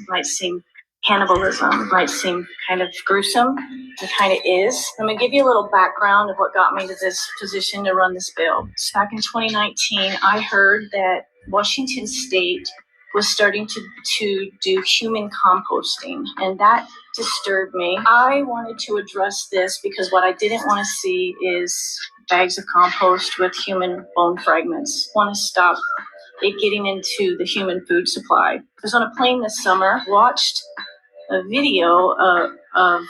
might seem cannibalism, might seem kind of gruesome. It kind of is. I'm going to give you a little background of what got me to this position to run this bill. So back in 2019, I heard that Washington State was starting to do human composting, and that disturbed me. I wanted to address this because what I didn't want to see is bags of compost with human bone fragments. I want to stop it getting into the human food supply. I was on a plane this summer, watched a video of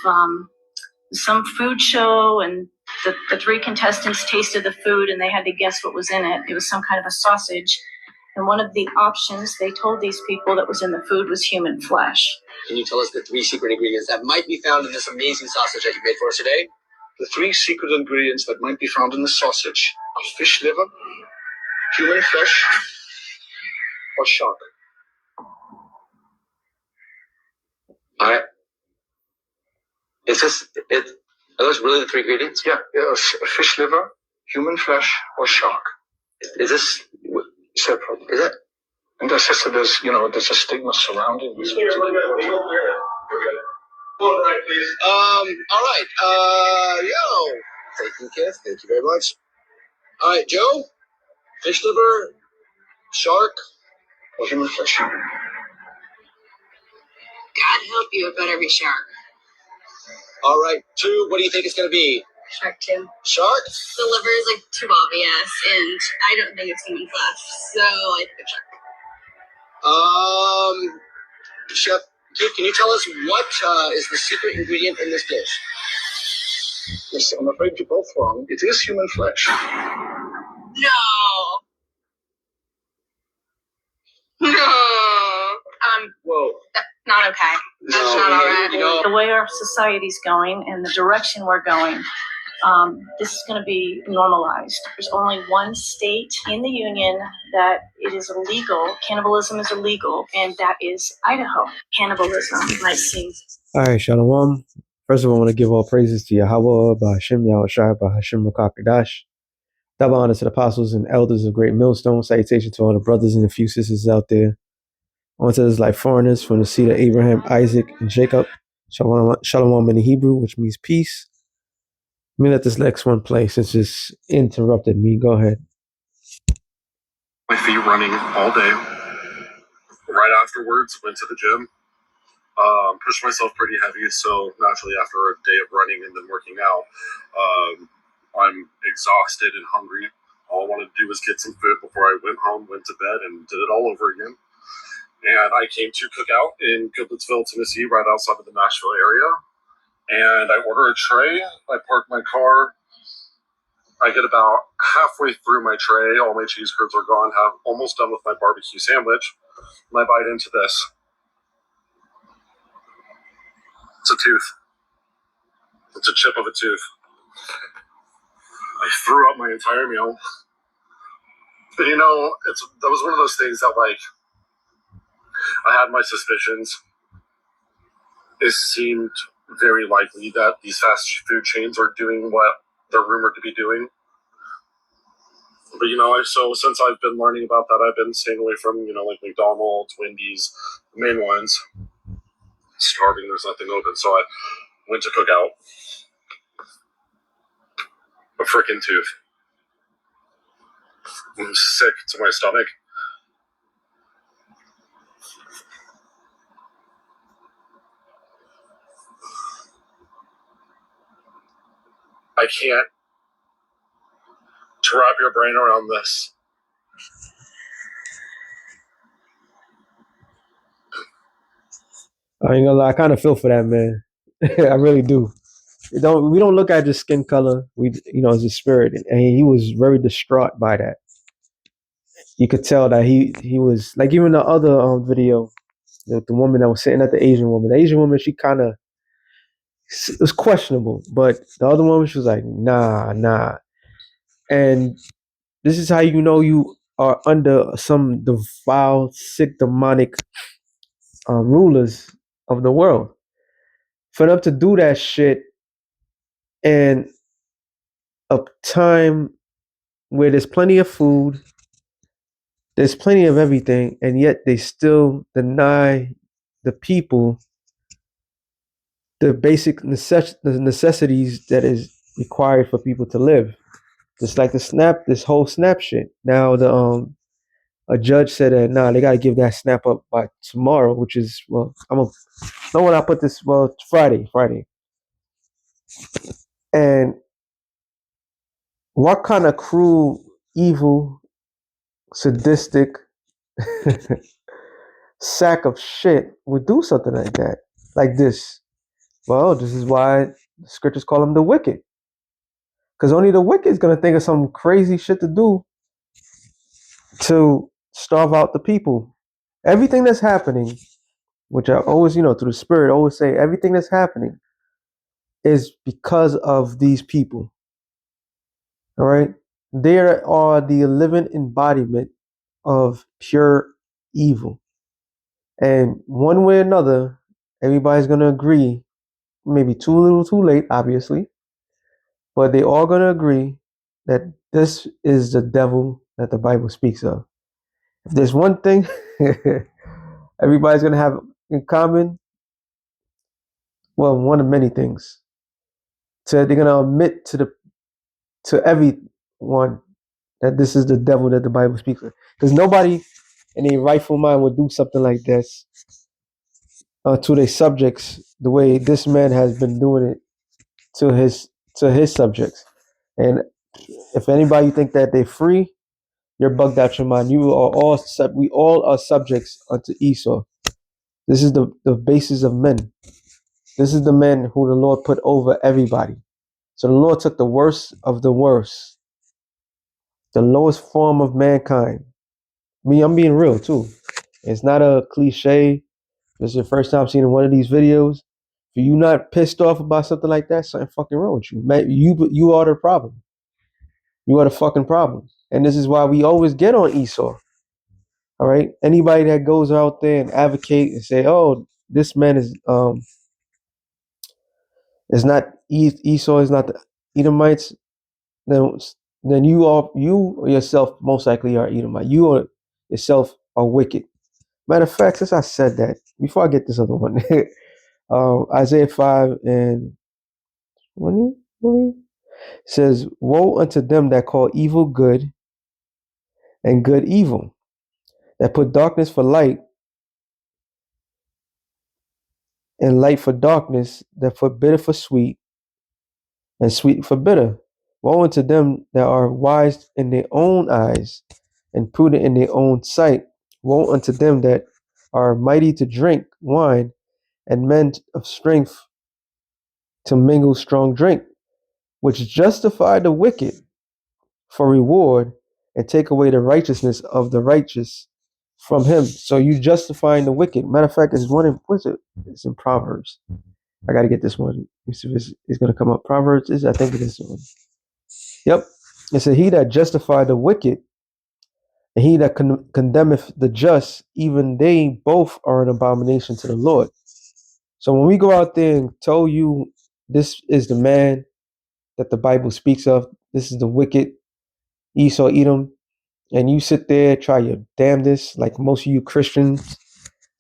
some food show, and the three contestants tasted the food and they had to guess what was in it. It was some kind of a sausage. And one of the options they told these people that was in the food was human flesh. Can you tell us the 3 secret ingredients that might be found in this amazing sausage that you made for us today? The 3 secret ingredients that might be found in the sausage are fish liver, human flesh, or shark. Alright. Are those really the 3 ingredients? Yeah, fish liver, human flesh, or shark. Is this separate? Is it? And as I said, there's a stigma surrounding this. All right, please. All right. Yo. Thank you, Kev. Thank you very much. All right, Joe. Fish liver, shark, or human flesh. God help you, it better be shark. All right, 2. What do you think it's going to be? Shark 2. Shark? The liver is like too obvious, and I don't think it's human flesh, so I think it's shark. Chef, Keith, can you tell us what is the secret ingredient in this dish? Yes, I'm afraid you're both wrong. It is human flesh. No. Whoa. That's not okay. That's not all right. The way our society's going and the direction we're going, this is going to be normalized. There's only one state in the union that it is illegal. Cannibalism is illegal, and that is Idaho. Cannibalism might seem. All right, Shalom. First of all, I want to give all praises to Yahweh, Ba'Hashem Yahushua, Ba'Hashem Makakadash. Double honor to the apostles and elders of Great Millstone. Salutation to all the brothers and a few sisters out there. On to those like foreigners from the seed of Abraham, Isaac, and Jacob. Shalom in the Hebrew, which means peace. Let me let this next one play since it's interrupted me. Go ahead. My feet running all day. Right afterwards, went to the gym. Pushed myself pretty heavy, so naturally after a day of running and then working out, I'm exhausted and hungry. All I wanted to do was get some food before I went home, went to bed, and did it all over again. And I came to Cookout in Goodlettsville, Tennessee, right outside of the Nashville area. And I order a tray. I park my car. I get about halfway through my tray. All my cheese curds are gone. Almost done with my barbecue sandwich. And I bite into this. It's a tooth. It's a chip of a tooth. I threw up my entire meal. But that was one of those things that, like, I had my suspicions. It seemed very likely that these fast food chains are doing what they're rumored to be doing. But, so since I've been learning about that, I've been staying away from, like McDonald's, Wendy's, the main ones. Starving, there's nothing open, so I went to Cookout. A freaking tooth. I'm sick to my stomach. I can't to wrap your brain around this. I ain't gonna lie, I kind of feel for that man. I really do. We don't look at just skin color. We as a spirit, and he was very distraught by that. You could tell that he was like, even the other video, the woman that was sitting at the Asian woman. The Asian woman, she kind of, it was questionable, but the other woman, she was like, nah. And this is how you are under some vile, sick, demonic rulers of the world. For them to do that shit in a time where there's plenty of food, there's plenty of everything, and yet they still deny the people the basic necessities that is required for people to live. Just like this whole snap shit. Now a judge said that nah, they gotta give that snap up by tomorrow, which is know when I put this, Friday. And what kind of cruel, evil, sadistic sack of shit would do something like that? Like this. Well, this is why the scriptures call them the wicked. Because only the wicked is gonna think of some crazy shit to do to starve out the people. Everything that's happening, which I always, through the spirit, always say everything that's happening is because of these people. All right. They are the living embodiment of pure evil. And one way or another, everybody's going to agree, maybe too little too late, obviously, but they all going to agree that this is the devil that the Bible speaks of. If there's one thing everybody's going to have in common, well, one of many things. So they're going to admit to everyone that this is the devil that the Bible speaks of. Because nobody in a rightful mind would do something like this to their subjects the way this man has been doing it to his subjects. And if anybody think that they're free, you're bugged out your mind. We all are subjects unto Esau. This is the basis of men. This is the man who the Lord put over everybody. So the Lord took the worst of the worst, the lowest form of mankind. I'm being real too. It's not a cliche. This is your first time seeing one of these videos. If you're not pissed off about something like that, something fucking wrong with you. Man, you are the problem. You are the fucking problem. And this is why we always get on Esau. All right. Anybody that goes out there and advocate and say, "Oh, this man is not Esau is not the Edomites," then you yourself most likely are Edomite. You are yourself are wicked. Matter of fact, since I said that, before I get this other one, Isaiah 5 and 20 says, "Woe unto them that call evil good and good evil, that put darkness for light and light for darkness, that put bitter for sweet and sweet for bitter. Woe unto them that are wise in their own eyes and prudent in their own sight. Woe unto them that are mighty to drink wine and men of strength to mingle strong drink, which justify the wicked for reward and take away the righteousness of the righteous from him." So you justifying the wicked. Matter of fact, what's it? It's in Proverbs. I got to get this one. Let me see if it's going to come up. Proverbs is, I think it is one. Yep. It said, "He that justify the wicked and he that condemneth the just, even they both are an abomination to the Lord." So when we go out there and tell you this is the man that the Bible speaks of, this is the wicked Esau Edom, and you sit there, try your damnedest, like most of you Christians,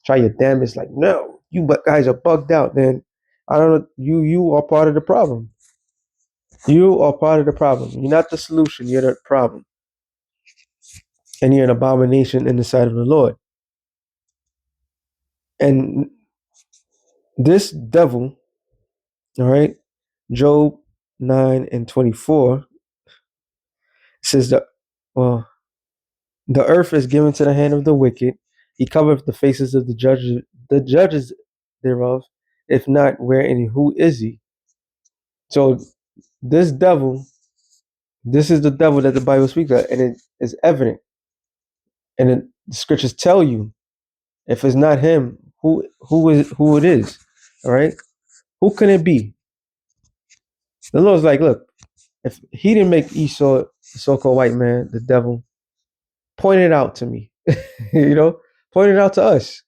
try your damnedest, like, no, you guys are bugged out, then I don't know, you are part of the problem. You are part of the problem. You're not the solution, you're the problem. And you're an abomination in the sight of the Lord. And this devil, all right, Job 9 and 24 says that, well, the earth is given to the hand of the wicked. He covereth the faces of the judges thereof. If not, where and who is he? So this devil, this is the devil that the Bible speaks of, and it is evident. And the scriptures tell you, if it's not him, who it is. All right, who can it be? The Lord's like, look, if he didn't make Esau, the so-called white man, the devil, point it out to me. Point it out to us.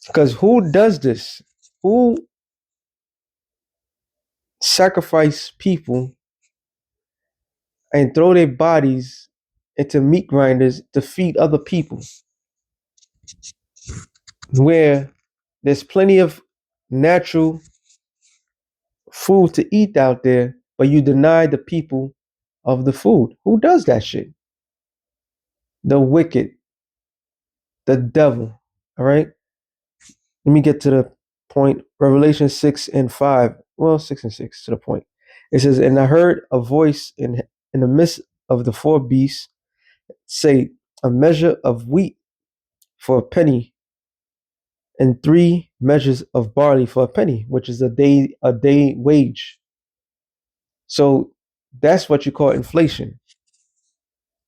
Because who does this? Who sacrifice people and throw their bodies into meat grinders to feed other people? where there's plenty of natural food to eat out there, but you deny the people of the food. Who does that shit? The wicked, the devil. All right. Let me get to the point. Revelation 6 and 5. Well, 6 and 6 to the point. It says, and I heard a voice in the midst of the four beasts say, a measure of wheat for a penny, and 3 measures of barley for a penny, which is a day wage. So that's what you call inflation.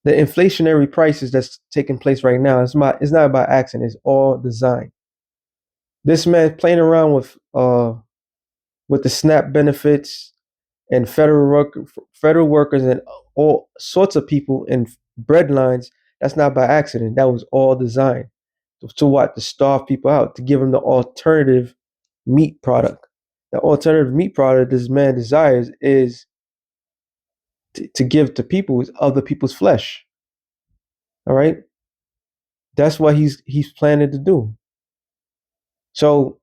The inflationary prices that's taking place right now, it's not by accident, it's all designed. This man playing around with the SNAP benefits and federal workers and all sorts of people in bread lines. That's not by accident. That was all designed to what? To starve people out, to give them the alternative meat product. The alternative meat product this man desires is to give to people is other people's flesh. All right, that's what he's planning to do. So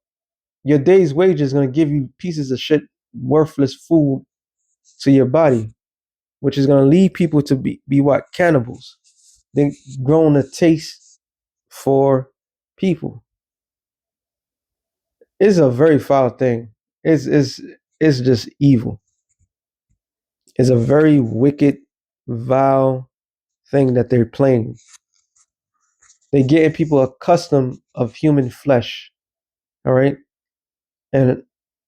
your day's wage is going to give you pieces of shit, worthless food to your body, which is going to lead people to be what? Cannibals. They grown a taste for people. It's a very foul thing. It's just evil. It's a very wicked, vile thing that they're playing. They're getting people accustomed of human flesh. All right. And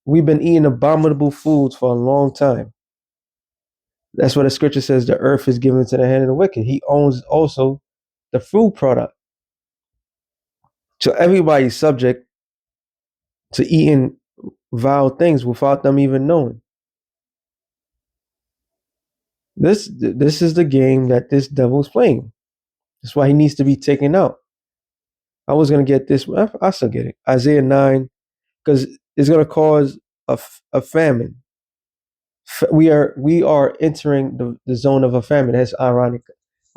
we've been eating abominable foods for a long time. That's what the scripture says, the earth is given into the hand of the wicked. He owns also the food product. So everybody's subject to eating vile things without them even knowing. This is the game that this devil is playing. That's why he needs to be taken out. I was gonna get this. I still get it. Isaiah 9, because it's gonna cause a famine. We are entering the zone of a famine. That's ironic.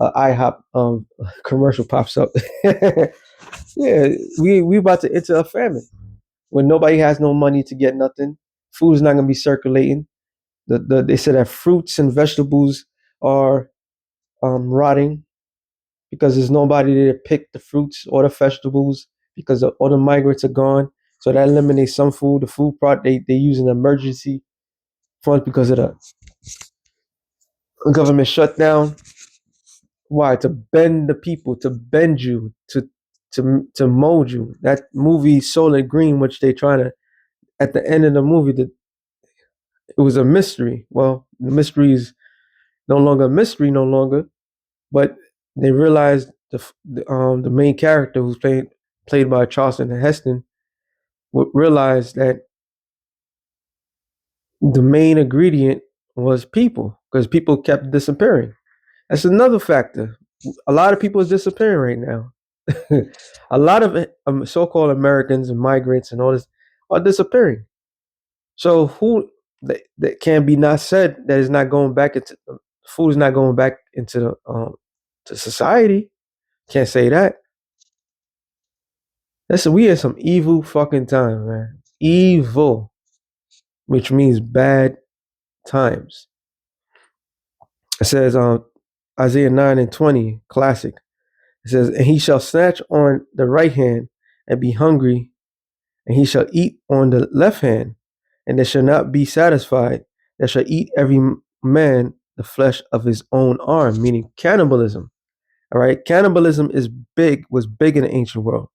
IHOP commercial pops up. Yeah, we about to enter a famine when nobody has no money to get nothing. Food is not gonna be circulating. They said that fruits and vegetables are rotting because there's nobody there to pick the fruits or the vegetables because all the migrants are gone. So that eliminates some food. The food product they use an emergency fund because of the government shutdown. Why? To bend the people, to bend you, to mold you. That movie Soylent Green, which they trying to at the end of the movie, that it was a mystery. Well, the mystery is no longer a mystery, no longer. But they realized the main character who's played by Charleston Heston realized that the main ingredient was people because people kept disappearing. That's another factor. A lot of people is disappearing right now. A lot of so-called Americans and migrants and all this are disappearing. So who that can be not said that is not going back into food is not going back into to society. Can't say that. We in some evil fucking time, man. Evil, which means bad times. It says Isaiah 9 and 20, classic. It says, and he shall snatch on the right hand and be hungry, and he shall eat on the left hand, and they shall not be satisfied. They shall eat every man the flesh of his own arm, meaning cannibalism. All right. Cannibalism was big in the ancient world.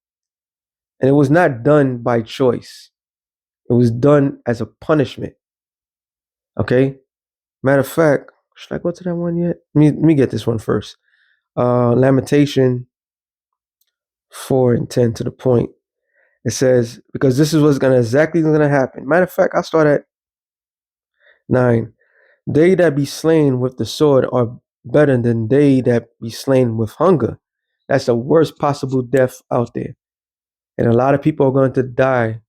And it was not done by choice. It was done as a punishment. Okay. Matter of fact, should I go to that one yet? Let me get this one first. Lamentation 4 and 10 to the point. It says, because this is what's exactly gonna happen. Matter of fact, I'll start at 9. They that be slain with the sword are better than they that be slain with hunger. That's the worst possible death out there. And a lot of people are going to die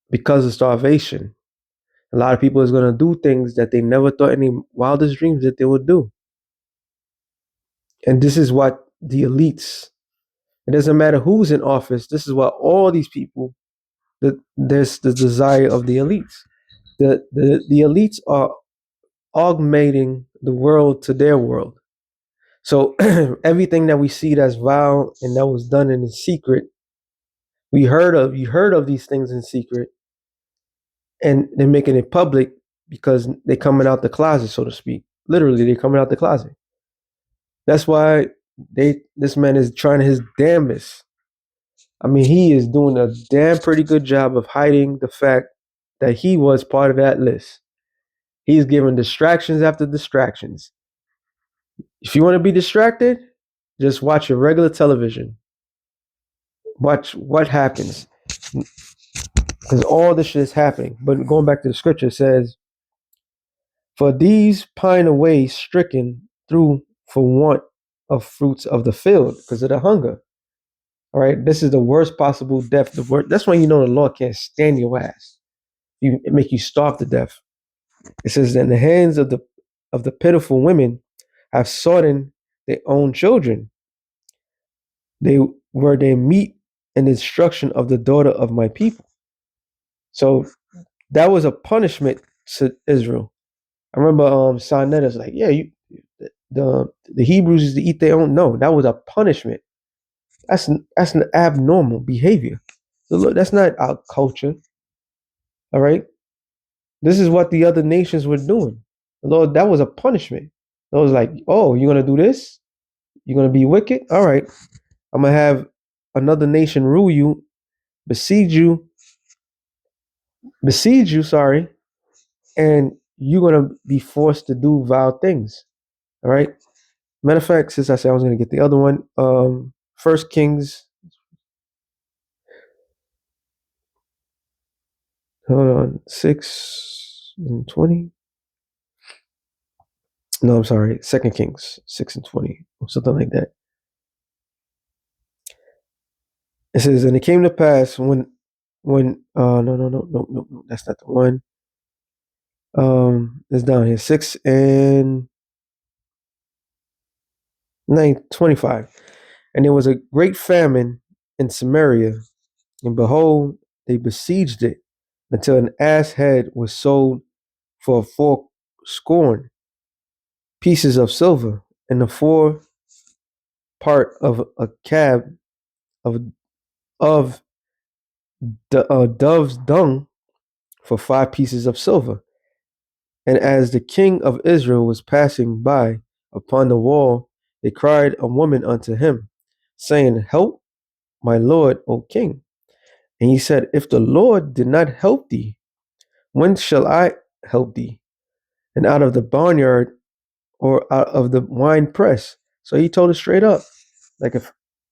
because of starvation. A lot of people is going to do things that they never thought in their wildest dreams that they would do. And this is what the elites It doesn't matter who's in office. This is what all these people, there's the desire of the elites. The elites are augmenting the world to their world. So everything that we see that's vile and that was done in secret, you heard of these things in secret, and they're making it public because they're coming out the closet, so to speak. Literally, they're coming out the closet. That's why this man is trying his damnedest. I mean, he is doing a damn pretty good job of hiding the fact that he was part of that list. He's giving distractions after distractions. If you want to be distracted, just watch your regular television. Watch what happens. Because all this shit is happening. But going back to the scripture, it says, "For these pine away stricken through for want of fruits of the field," because of the hunger. All right. This is the worst possible death. That's when you know the Lord can't stand your ass. It make you starve to death. It says that in the hands of the pitiful women have sodden their own children. They were their meat and destruction of the daughter of my people. So that was a punishment to Israel. I remember Sinetta like, yeah, the Hebrews used to eat their own. No, that was a punishment. That's an abnormal behavior. So look, that's not our culture. All right. This is what the other nations were doing. Lord, that was a punishment. I was like, oh, you're gonna do this? You're gonna be wicked? All right. I'm gonna have another nation rule you, besiege you, sorry, and you're gonna be forced to do vile things. All right. Matter of fact, since I said I was gonna get the other one, First Kings. Hold on, 6:20. No, I'm sorry, Second Kings 6:20, or something like that. It says, and it came to pass when no, that's not the one. It's down here 6:25, and there was a great famine in Samaria, and behold, they besieged it until an ass head was sold for 4 pieces of silver, and the 4 part of a cab of dove's dung for 5 pieces of silver. And as the king of Israel was passing by upon the wall, they cried a woman unto him, saying, Help my lord, O king. And he said, If the Lord did not help thee, when shall I help thee? And out of the barnyard or out of the wine press. So he told her straight up, like if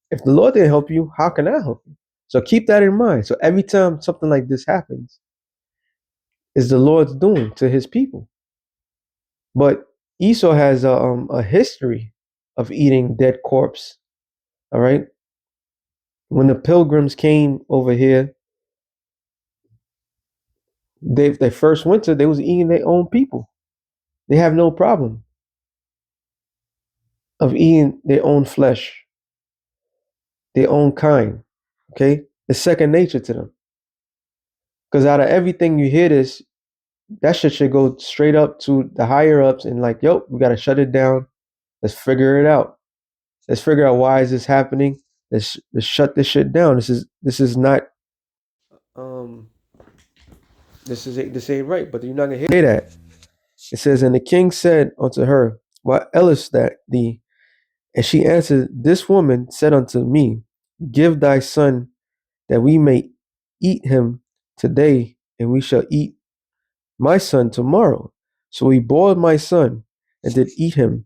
the Lord didn't help you, how can I help you? So keep that in mind. So every time something like this happens, is the Lord's doing to his people. But Esau has a history of eating dead corpse. All right. When the pilgrims came over here, they first winter, they was eating their own people. They have no problem of eating their own flesh, their own kind. Okay. It's second nature to them. Because out of everything you hear this, that shit should go straight up to the higher ups and like, yo, we gotta shut it down. Let's figure it out. Let's figure out why is this happening. Let's shut this shit down. This is not um this ain't right. But you're not gonna hear that. It says, and the king said unto her, Why else that thee? And she answered, This woman said unto me, Give thy son that we may eat him today, and we shall eat my son tomorrow. So we boiled my son and did eat him.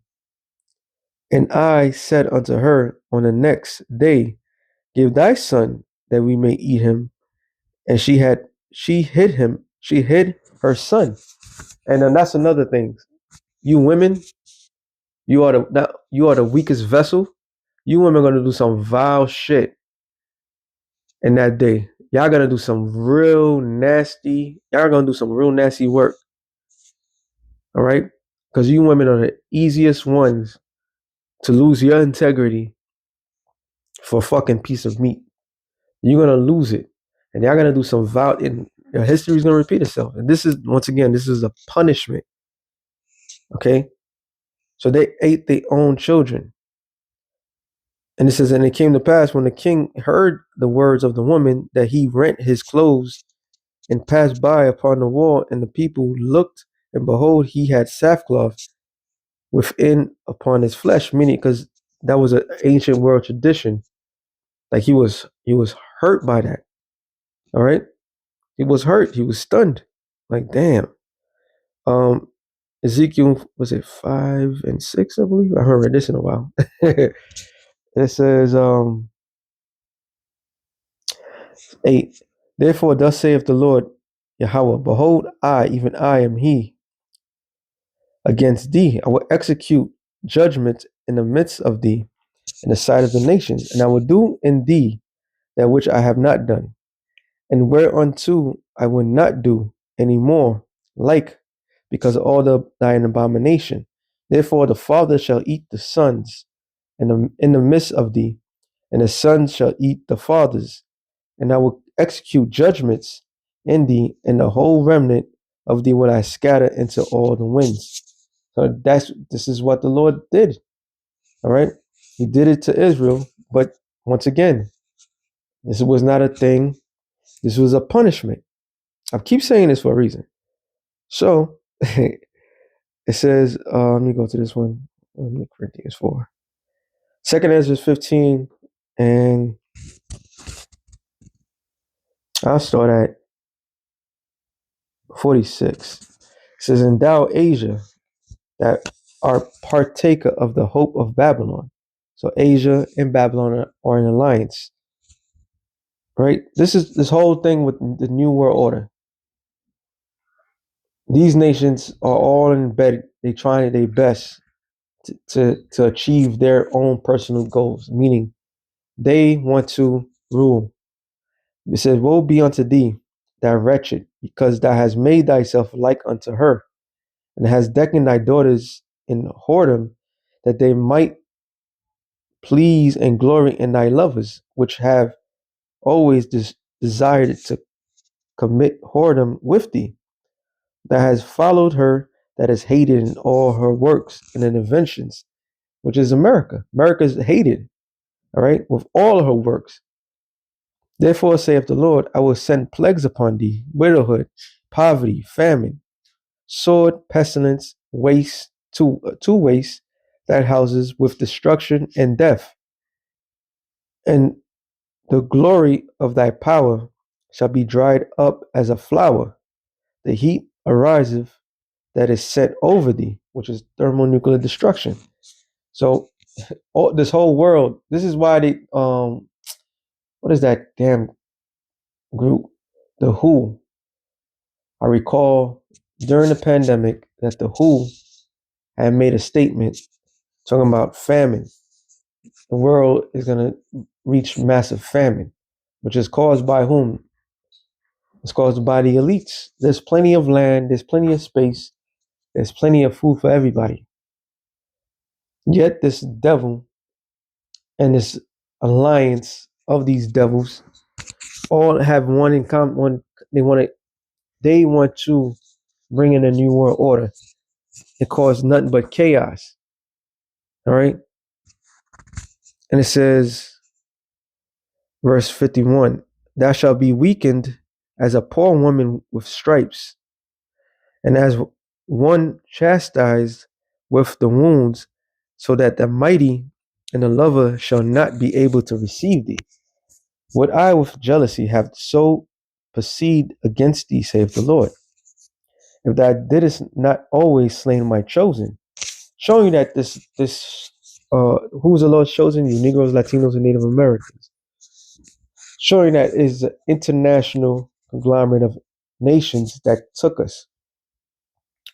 And I said unto her on the next day, Give thy son that we may eat him. And she hid her son. And then that's another thing. You women, you are the weakest vessel. You women are gonna do some vile shit in that day. Y'all gonna do some real nasty. Y'all gonna do some real nasty work. All right, because you women are the easiest ones to lose your integrity for a fucking piece of meat. You're gonna lose it, and y'all gonna do some and your history is gonna repeat itself. And this is once again, this is a punishment. Okay, so they ate their own children, and it says, and it came to pass when the king heard the words of the woman that he rent his clothes and passed by upon the wall, and the people looked, and behold, he had sackcloth within upon his flesh, meaning because that was an ancient world tradition. Like he was hurt by that. All right, he was hurt. He was stunned. Like damn. Um, Ezekiel was it 5 and 6? I believe I haven't read this in a while. It says 8. Therefore, thus saith the Lord Yahweh: Behold, I, even I, am He against thee. I will execute judgment in the midst of thee, in the sight of the nations, and I will do in thee that which I have not done, and whereunto I will not do any more like, because of all thine abomination. Therefore the father shall eat the sons in the midst of thee, and the sons shall eat the fathers, and I will execute judgments in thee, and the whole remnant of thee will I scatter into all the winds. So this is what the Lord did. All right. He did it to Israel, but once again, this was not a thing. This was a punishment. I keep saying this for a reason. So it says, let me go to this one. Let me Corinthians 4. Second Ezra 15, and I'll start at 46. It says, and thou, Asia, that are partaker of the hope of Babylon. So Asia and Babylon are in alliance, right? This whole thing with the New World Order. These nations are all in bed. They trying their best to achieve their own personal goals, meaning they want to rule. It says, woe be unto thee, thou wretched, because thou hast made thyself like unto her, and hast decked thy daughters in whoredom, that they might please and glory in thy lovers, which have always desired to commit whoredom with thee. Thou hast followed her that is hated in all her works and in inventions, which is America. America is hated, all right, with all her works. Therefore saith the Lord, I will send plagues upon thee, widowhood, poverty, famine, sword, pestilence, waste, to waste that houses with destruction and death. And the glory of thy power shall be dried up as a flower. The heat ariseth that is set over thee, which is thermonuclear destruction. So this whole world, this is why they what is that damn group? The WHO. I recall during the pandemic that the WHO had made a statement talking about famine. The world is going to reach massive famine, which is caused by whom? It's caused by the elites. There's plenty of land, there's plenty of space, there's plenty of food for everybody. Yet this devil and this alliance of these devils all have one in common. They want to bring in a new world order. It caused nothing but chaos. All right. And it says, verse 51, thou shalt be weakened as a poor woman with stripes, and as one chastised with the wounds, so that the mighty and the lover shall not be able to receive thee. Would I with jealousy have so proceed against thee, saith the Lord, if thou didst not always slay my chosen? Showing that this who's the Lord's chosen? You Negroes, Latinos, and Native Americans. Showing that is an international conglomerate of nations that took us,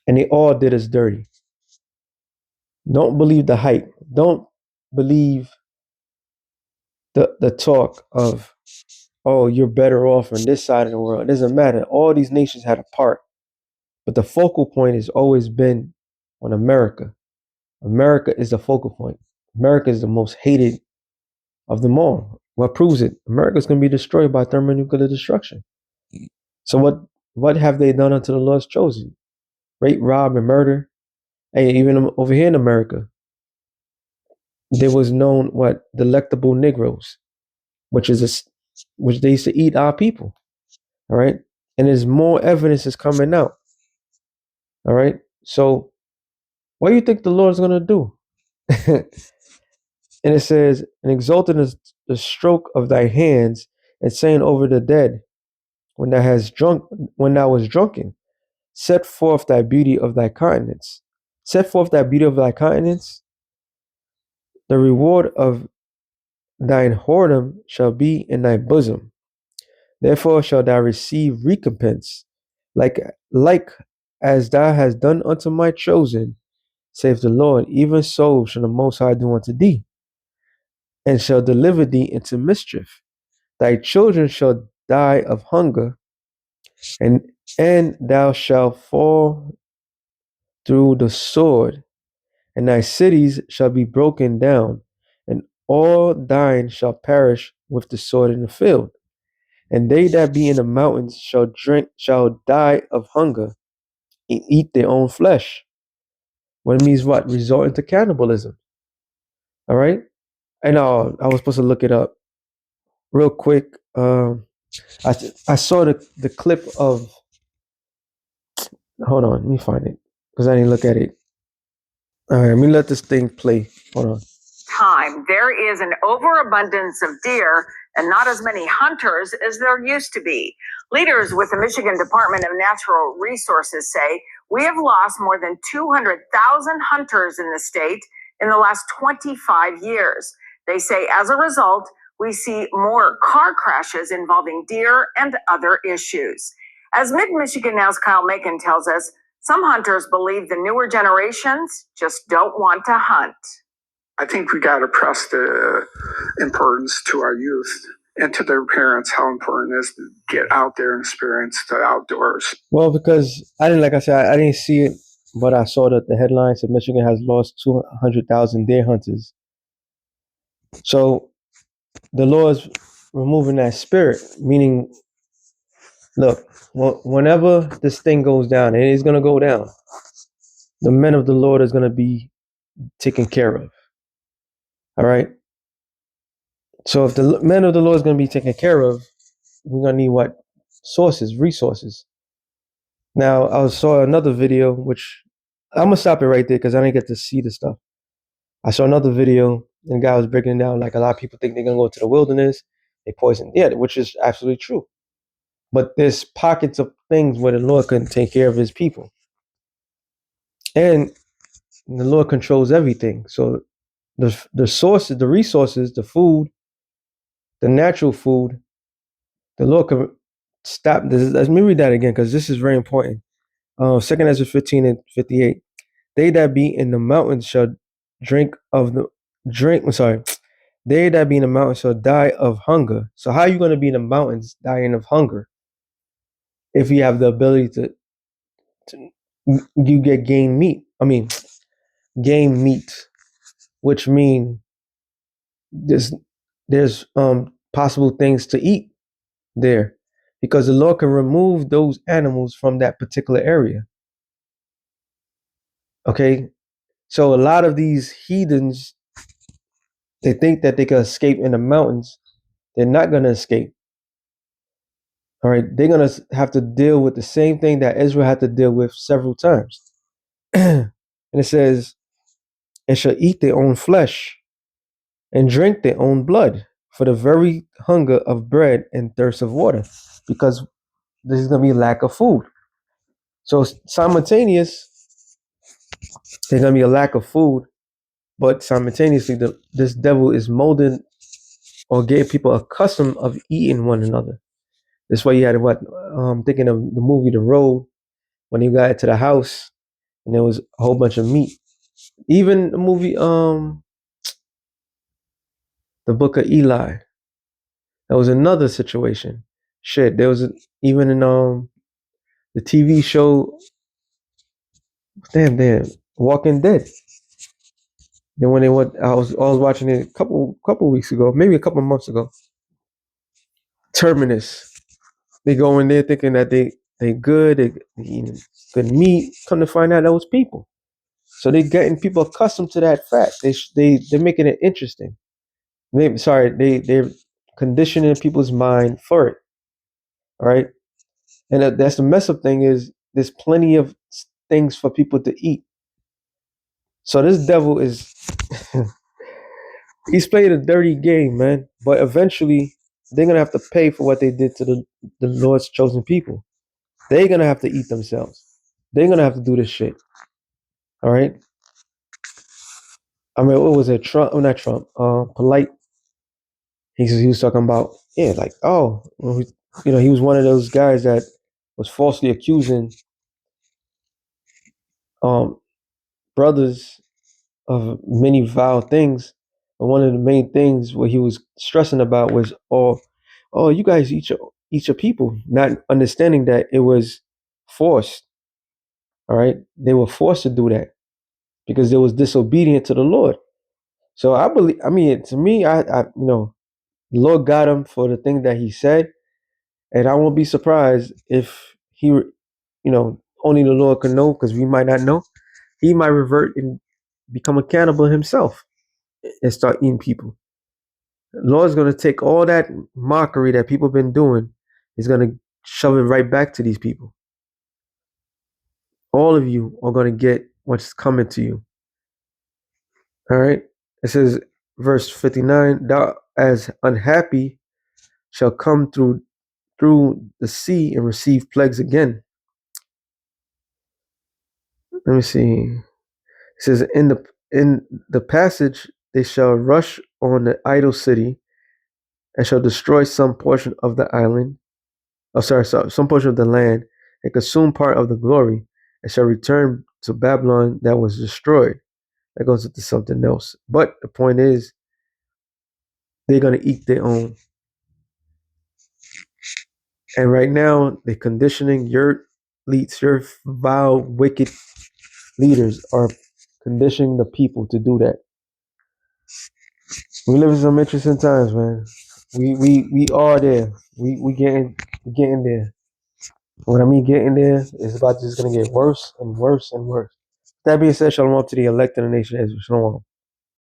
and they all did us dirty. Don't believe the hype. Don't believe the talk of, oh, you're better off on this side of the world. It doesn't matter. All these nations had a part, but the focal point has always been on America. America is the focal point. America is the most hated of them all. What proves it? America's going to be destroyed by thermonuclear destruction. So what have they done unto the Lord's chosen? Rape, rob, and murder. Hey, even over here in America, there was known what delectable Negroes, which they used to eat our people. All right, and there's more evidence is coming out. All right, so what do you think the Lord's gonna do? And it says, and exalted is the stroke of thy hands, and saying over the dead, when thou was drunken, set forth thy beauty of thy countenance. Set forth thy beauty of thy countenance. The reward of thine whoredom shall be in thy bosom. Therefore shalt thou receive recompense, like as thou hast done unto my chosen, saith the Lord, even so shall the Most High do unto thee, and shall deliver thee into mischief. Thy children shall die of hunger, and thou shalt fall through the sword, and thy cities shall be broken down, and all thine shall perish with the sword in the field. And they that be in the mountains shall die of hunger, and eat their own flesh. What it means what? Resort into cannibalism. All right? And I was supposed to look it up real quick. I saw the clip of. Hold on, let me find it because I didn't look at it. All right, let me let this thing play. Hold on. Time. There is an overabundance of deer and not as many hunters as there used to be. Leaders with the Michigan Department of Natural Resources say we have lost more than 200,000 hunters in the state in the last 25 years. They say as a result, we see more car crashes involving deer and other issues. As Mid-Michigan Now's Kyle Macon tells us, some hunters believe the newer generations just don't want to hunt. I think we got to press the importance to our youth and to their parents how important it is to get out there and experience the outdoors. Well, because I didn't, like I said, I didn't see it, but I saw that the headline said Michigan has lost 200,000 deer hunters. So the law is removing that spirit, meaning, look, whenever this thing goes down, and it's going to go down, the men of the Lord is going to be taken care of. All right. So if the men of the Lord is going to be taken care of, we're going to need what? Resources. Now, I saw another video, which I'm going to stop it right there because I didn't get to see the stuff. I saw another video and the guy was breaking it down like a lot of people think they're going to go to the wilderness, they poison. Yeah, which is absolutely true. But there's pockets of things where the Lord can take care of his people. And the Lord controls everything. So the sources, the resources, the food, the natural food, the Lord can stop this. Let me read that again because this is very important. 2 Ezra 15 and 58. They that be in the mountains shall drink. I'm sorry. They that be in the mountains shall die of hunger. So how are you going to be in the mountains dying of hunger if you have the ability to you get game meat? I mean, game meat, which mean there's possible things to eat there because the Lord can remove those animals from that particular area. Okay, so a lot of these heathens, they think that they can escape in the mountains. They're not going to escape. All right, they're going to have to deal with the same thing that Israel had to deal with several times. And it says, and shall eat their own flesh and drink their own blood for the very hunger of bread and thirst of water, because there's going to be lack of food. So simultaneous, there's going to be a lack of food, but simultaneously, this devil is molding or getting people accustomed of eating one another. That's why you had what thinking of the movie The Road, when he got to the house and there was a whole bunch of meat. Even the movie The Book of Eli, that was another situation. Shit, there was even in the TV show, damn, Walking Dead. Then when they went, I was watching it a couple weeks ago, maybe a couple months ago. Terminus. They go in there thinking that they good, they eating good meat. Come to find out that was people. So they getting people accustomed to that fact. They're making it interesting. They're conditioning people's mind for it. All right, and that's the mess up thing is there's plenty of things for people to eat. So this devil is he's playing a dirty game, man. But eventually they're gonna have to pay for what they did to the Lord's chosen people. They're gonna have to eat themselves. They're gonna have to do this shit. All right. I mean, what was it? Trump? Oh, not Trump. Polite. He was talking about like well, he was one of those guys that was falsely accusing um brothers of many vile things. And one of the main things what he was stressing about was oh, you guys eat your people, not understanding that it was forced. All right, they were forced to do that because they was disobedient to the Lord. So I believe. I mean, to me, the Lord got him for the thing that he said, and I won't be surprised if only the Lord can know because we might not know. He might revert and become a cannibal himself and start eating people. The Lord's going to take all that mockery that people have been doing, He's going to shove it right back to these people. All of you are going to get what's coming to you. All right. It says, verse 59, thou as unhappy shall come through the sea and receive plagues again. Let me see. It says in the passage they shall rush on the idol city and shall destroy some portion of the island. Oh, sorry, some portion of the land and consume part of the glory and shall return to Babylon that was destroyed. That goes into something else. But the point is, they're gonna eat their own. And right now, they're conditioning your leads, your vile, wicked leaders are conditioning the people to do that. We live in some interesting times, man. We are there. We getting there. What I mean getting there is about just gonna get worse and worse and worse. That being said, shalom to the elect in the nation of Israel. Shalom.